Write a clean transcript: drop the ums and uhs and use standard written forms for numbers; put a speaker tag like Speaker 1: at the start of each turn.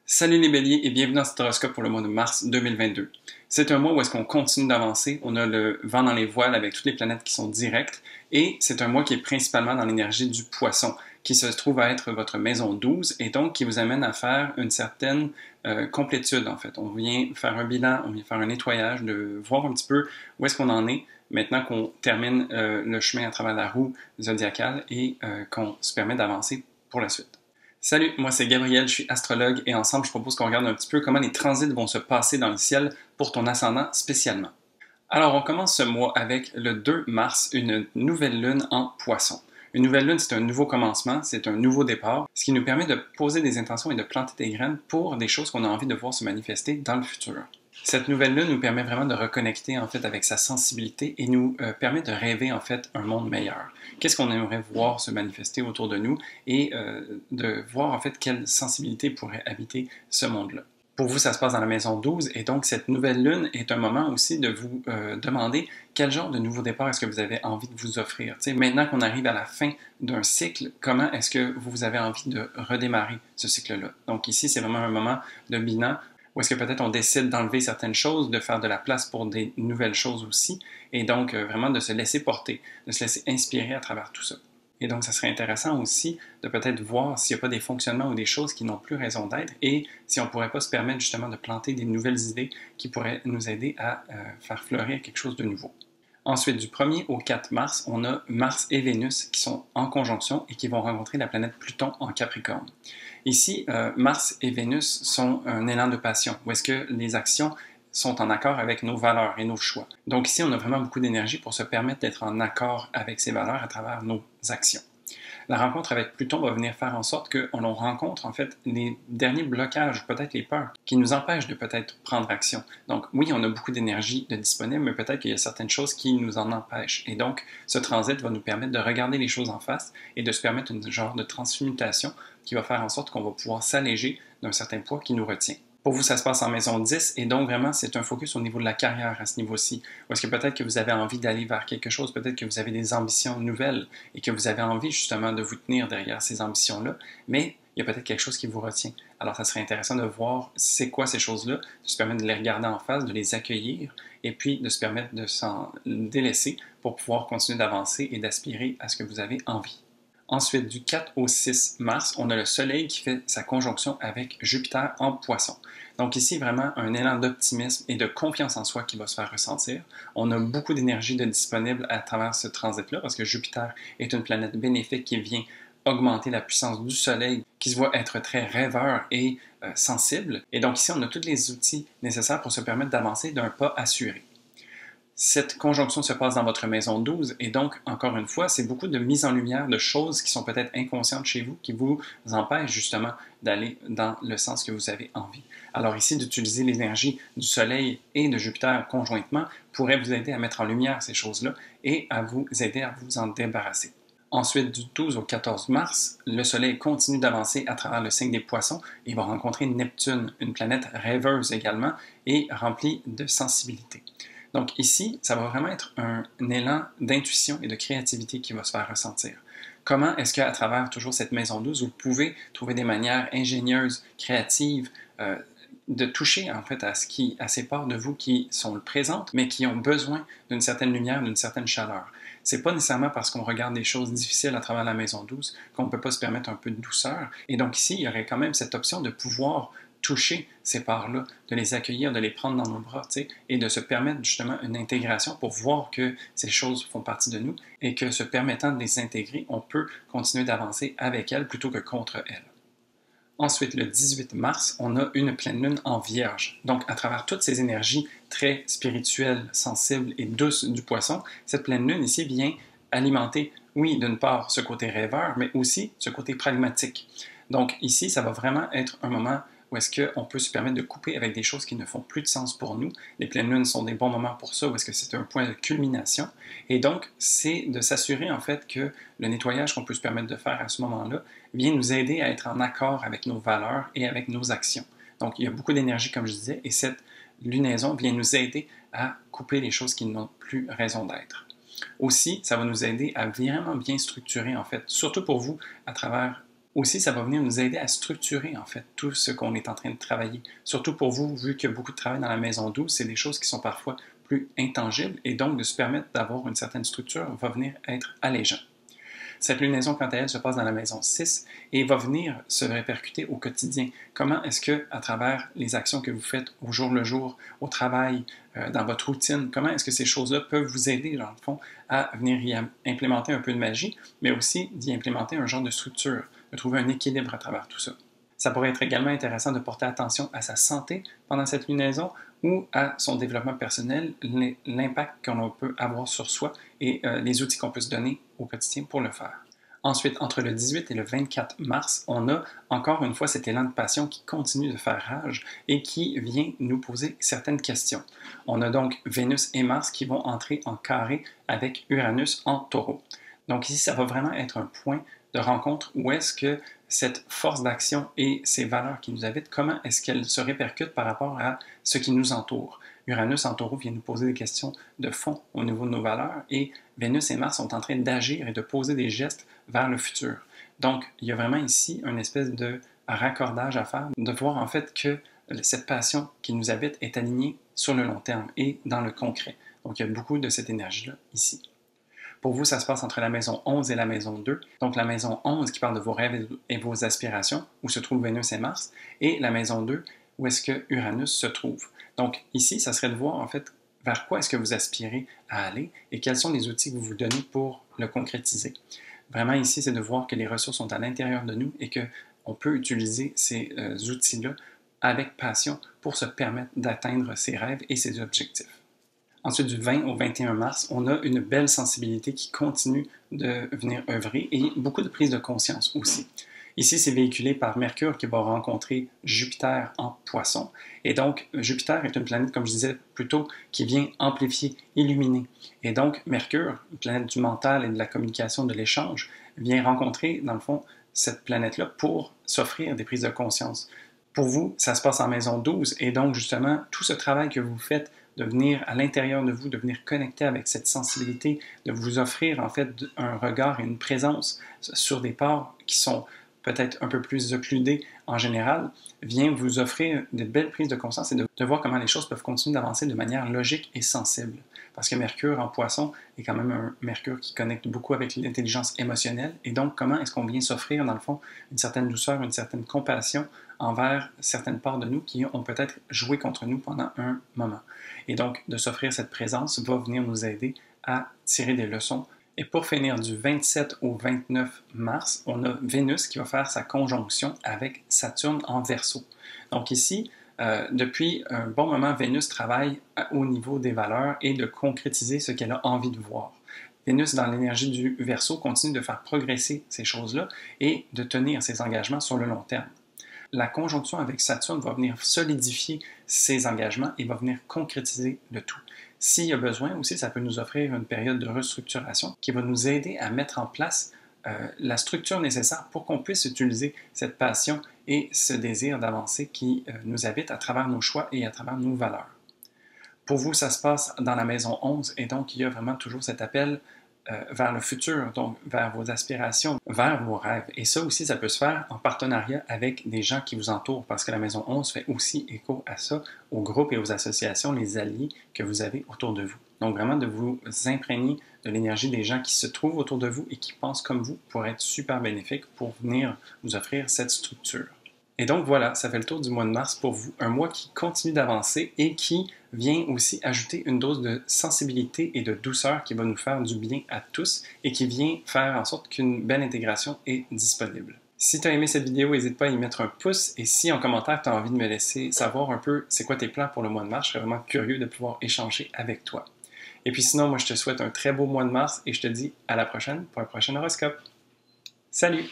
Speaker 1: Salut les béliers et bienvenue dans cet horoscope pour le mois de mars 2022. C'est un mois où est-ce qu'on continue d'avancer, on a le vent dans les voiles avec toutes les planètes qui sont directes et c'est un mois qui est principalement dans l'énergie du poisson qui se trouve à être votre maison 12 et donc qui vous amène à faire une certaine complétude en fait. On vient faire un bilan, on vient faire un nettoyage, de voir un petit peu où est-ce qu'on en est maintenant qu'on termine le chemin à travers la roue zodiacale et qu'on se permet d'avancer pour la suite. Salut, moi c'est Gabriel, je suis astrologue et ensemble je propose qu'on regarde un petit peu comment les transits vont se passer dans le ciel pour ton ascendant spécialement. Alors on commence ce mois avec le 2 mars, une nouvelle lune en poisson. Une nouvelle lune, c'est un nouveau commencement, c'est un nouveau départ, ce qui nous permet de poser des intentions et de planter des graines pour des choses qu'on a envie de voir se manifester dans le futur. Cette nouvelle lune nous permet vraiment de reconnecter en fait avec sa sensibilité et nous permet de rêver en fait un monde meilleur. Qu'est-ce qu'on aimerait voir se manifester autour de nous et de voir en fait quelle sensibilité pourrait habiter ce monde-là. Pour vous, ça se passe dans la maison 12 et donc cette nouvelle lune est un moment aussi de vous demander quel genre de nouveau départ est-ce que vous avez envie de vous offrir. T'sais, maintenant qu'on arrive à la fin d'un cycle, comment est-ce que vous avez envie de redémarrer ce cycle-là? Donc ici, c'est vraiment un moment de bilan où est-ce que peut-être on décide d'enlever certaines choses, de faire de la place pour des nouvelles choses aussi, et donc vraiment de se laisser porter, de se laisser inspirer à travers tout ça. Et donc, ça serait intéressant aussi de peut-être voir s'il n'y a pas des fonctionnements ou des choses qui n'ont plus raison d'être et si on ne pourrait pas se permettre justement de planter des nouvelles idées qui pourraient nous aider à faire fleurir quelque chose de nouveau. Ensuite, du 1er au 4 mars, on a Mars et Vénus qui sont en conjonction et qui vont rencontrer la planète Pluton en Capricorne. Ici, Mars et Vénus sont un élan de passion, où est-ce que les actions sont en accord avec nos valeurs et nos choix. Donc ici, on a vraiment beaucoup d'énergie pour se permettre d'être en accord avec ces valeurs à travers nos actions. La rencontre avec Pluton va venir faire en sorte qu'on rencontre en fait les derniers blocages, peut-être les peurs, qui nous empêchent de peut-être prendre action. Donc oui, on a beaucoup d'énergie de disponible, mais peut-être qu'il y a certaines choses qui nous en empêchent. Et donc, ce transit va nous permettre de regarder les choses en face et de se permettre une genre de transmutation qui va faire en sorte qu'on va pouvoir s'alléger d'un certain poids qui nous retient. Pour vous, ça se passe en maison 10 et donc vraiment, c'est un focus au niveau de la carrière à ce niveau-ci. Ou est-ce que peut-être que vous avez envie d'aller vers quelque chose, peut-être que vous avez des ambitions nouvelles et que vous avez envie justement de vous tenir derrière ces ambitions-là, mais il y a peut-être quelque chose qui vous retient. Alors, ça serait intéressant de voir c'est quoi ces choses-là, de se permettre de les regarder en face, de les accueillir et puis de se permettre de s'en délaisser pour pouvoir continuer d'avancer et d'aspirer à ce que vous avez envie. Ensuite, du 4 au 6 mars, on a le Soleil qui fait sa conjonction avec Jupiter en Poisson. Donc ici, vraiment un élan d'optimisme et de confiance en soi qui va se faire ressentir. On a beaucoup d'énergie de disponible à travers ce transit-là parce que Jupiter est une planète bénéfique qui vient augmenter la puissance du Soleil, qui se voit être très rêveur et sensible. Et donc ici, on a tous les outils nécessaires pour se permettre d'avancer d'un pas assuré. Cette conjonction se passe dans votre maison 12 et donc, encore une fois, c'est beaucoup de mise en lumière de choses qui sont peut-être inconscientes chez vous, qui vous empêchent justement d'aller dans le sens que vous avez envie. Alors ici, d'utiliser l'énergie du Soleil et de Jupiter conjointement pourrait vous aider à mettre en lumière ces choses-là et à vous aider à vous en débarrasser. Ensuite, du 12 au 14 mars, le Soleil continue d'avancer à travers le signe des Poissons et va rencontrer Neptune, une planète rêveuse également et remplie de sensibilité. Donc ici, ça va vraiment être un élan d'intuition et de créativité qui va se faire ressentir. Comment est-ce qu'à travers toujours cette maison 12, vous pouvez trouver des manières ingénieuses, créatives, de toucher en fait à ces parts de vous qui sont présentes, mais qui ont besoin d'une certaine lumière, d'une certaine chaleur. C'est pas nécessairement parce qu'on regarde des choses difficiles à travers la maison 12 qu'on ne peut pas se permettre un peu de douceur. Et donc ici, il y aurait quand même cette option de pouvoir toucher ces parts-là, de les accueillir, de les prendre dans nos bras, et de se permettre justement une intégration pour voir que ces choses font partie de nous et que se permettant de les intégrer, on peut continuer d'avancer avec elles plutôt que contre elles. Ensuite, le 18 mars, on a une pleine lune en Vierge. Donc, à travers toutes ces énergies très spirituelles, sensibles et douces du Poisson, cette pleine lune ici vient alimenter, oui, d'une part, ce côté rêveur, mais aussi ce côté pragmatique. Donc, ici, ça va vraiment être un moment où est-ce qu'on peut se permettre de couper avec des choses qui ne font plus de sens pour nous. Les pleines lunes sont des bons moments pour ça, où est-ce que c'est un point de culmination. Et donc, c'est de s'assurer en fait que le nettoyage qu'on peut se permettre de faire à ce moment-là vient nous aider à être en accord avec nos valeurs et avec nos actions. Donc, il y a beaucoup d'énergie, comme je disais, et cette lunaison vient nous aider à couper les choses qui n'ont plus raison d'être. Aussi, ça va nous aider à vraiment bien structurer, en fait, surtout pour vous, à travers Aussi, ça va venir nous aider à structurer en fait tout ce qu'on est en train de travailler. Surtout pour vous, vu qu'il y a beaucoup de travail dans la maison 12, c'est des choses qui sont parfois plus intangibles et donc de se permettre d'avoir une certaine structure va venir être allégeant. Cette lunaison, quant à elle, se passe dans la maison 6 et va venir se répercuter au quotidien. Comment est-ce que, à travers les actions que vous faites au jour le jour, au travail, dans votre routine, comment est-ce que ces choses-là peuvent vous aider, dans le fond, à venir y implémenter un peu de magie, mais aussi d'y implémenter un genre de structure, de trouver un équilibre à travers tout ça. Ça pourrait être également intéressant de porter attention à sa santé pendant cette lunaison ou à son développement personnel, l'impact qu'on peut avoir sur soi et les outils qu'on peut se donner au quotidien pour le faire. Ensuite, entre le 18 et le 24 mars, on a encore une fois cet élan de passion qui continue de faire rage et qui vient nous poser certaines questions. On a donc Vénus et Mars qui vont entrer en carré avec Uranus en taureau. Donc ici, ça va vraiment être un point de rencontre où est-ce que cette force d'action et ces valeurs qui nous habitent, comment est-ce qu'elles se répercutent par rapport à ce qui nous entoure. Uranus en taureau vient nous poser des questions de fond au niveau de nos valeurs et Vénus et Mars sont en train d'agir et de poser des gestes vers le futur. Donc, il y a vraiment ici une espèce de raccordage à faire, de voir en fait que cette passion qui nous habite est alignée sur le long terme et dans le concret. Donc, il y a beaucoup de cette énergie-là ici. Pour vous, ça se passe entre la maison 11 et la maison 2. Donc la maison 11 qui parle de vos rêves et vos aspirations, où se trouvent Vénus et Mars, et la maison 2, où est-ce que Uranus se trouve. Donc ici, ça serait de voir en fait vers quoi est-ce que vous aspirez à aller et quels sont les outils que vous vous donnez pour le concrétiser. Vraiment ici, c'est de voir que les ressources sont à l'intérieur de nous et qu'on peut utiliser ces outils-là avec passion pour se permettre d'atteindre ses rêves et ses objectifs. Ensuite, du 20 au 21 mars, on a une belle sensibilité qui continue de venir œuvrer et beaucoup de prise de conscience aussi. Ici, c'est véhiculé par Mercure qui va rencontrer Jupiter en Poisson. Et donc, Jupiter est une planète, comme je disais plus tôt, qui vient amplifier, illuminer. Et donc, Mercure, une planète du mental et de la communication, de l'échange, vient rencontrer, dans le fond, cette planète-là pour s'offrir des prises de conscience. Pour vous, ça se passe en maison 12 et donc, justement, tout ce travail que vous faites de venir à l'intérieur de vous, de venir connecter avec cette sensibilité, de vous offrir en fait un regard et une présence sur des parts qui sont peut-être un peu plus occludées en général, vient vous offrir de belles prises de conscience et de voir comment les choses peuvent continuer d'avancer de manière logique et sensible. Parce que Mercure en Poisson est quand même un Mercure qui connecte beaucoup avec l'intelligence émotionnelle et donc comment est-ce qu'on vient s'offrir dans le fond une certaine douceur, une certaine compassion envers certaines parts de nous qui ont peut-être joué contre nous pendant un moment. Et donc, de s'offrir cette présence va venir nous aider à tirer des leçons. Et pour finir, du 27 au 29 mars, on a Vénus qui va faire sa conjonction avec Saturne en Verseau. Donc ici, depuis un bon moment, Vénus travaille au niveau des valeurs et de concrétiser ce qu'elle a envie de voir. Vénus, dans l'énergie du Verseau, continue de faire progresser ces choses-là et de tenir ses engagements sur le long terme. La conjonction avec Saturne va venir solidifier ses engagements et va venir concrétiser le tout. S'il y a besoin aussi, ça peut nous offrir une période de restructuration qui va nous aider à mettre en place la structure nécessaire pour qu'on puisse utiliser cette passion et ce désir d'avancer qui nous habite à travers nos choix et à travers nos valeurs. Pour vous, ça se passe dans la maison 11 et donc il y a vraiment toujours cet appel vers le futur, donc vers vos aspirations, vers vos rêves. Et ça aussi, ça peut se faire en partenariat avec des gens qui vous entourent, parce que la Maison 11 fait aussi écho à ça, aux groupes et aux associations, les alliés que vous avez autour de vous. Donc vraiment de vous imprégner de l'énergie des gens qui se trouvent autour de vous et qui pensent comme vous pour être super bénéfiques, pour venir vous offrir cette structure. Et donc voilà, ça fait le tour du mois de mars pour vous, un mois qui continue d'avancer et qui vient aussi ajouter une dose de sensibilité et de douceur qui va nous faire du bien à tous et qui vient faire en sorte qu'une belle intégration est disponible. Si tu as aimé cette vidéo, n'hésite pas à y mettre un pouce et si en commentaire tu as envie de me laisser savoir un peu c'est quoi tes plans pour le mois de mars, je serais vraiment curieux de pouvoir échanger avec toi. Et puis sinon, moi je te souhaite un très beau mois de mars et je te dis à la prochaine pour un prochain horoscope. Salut!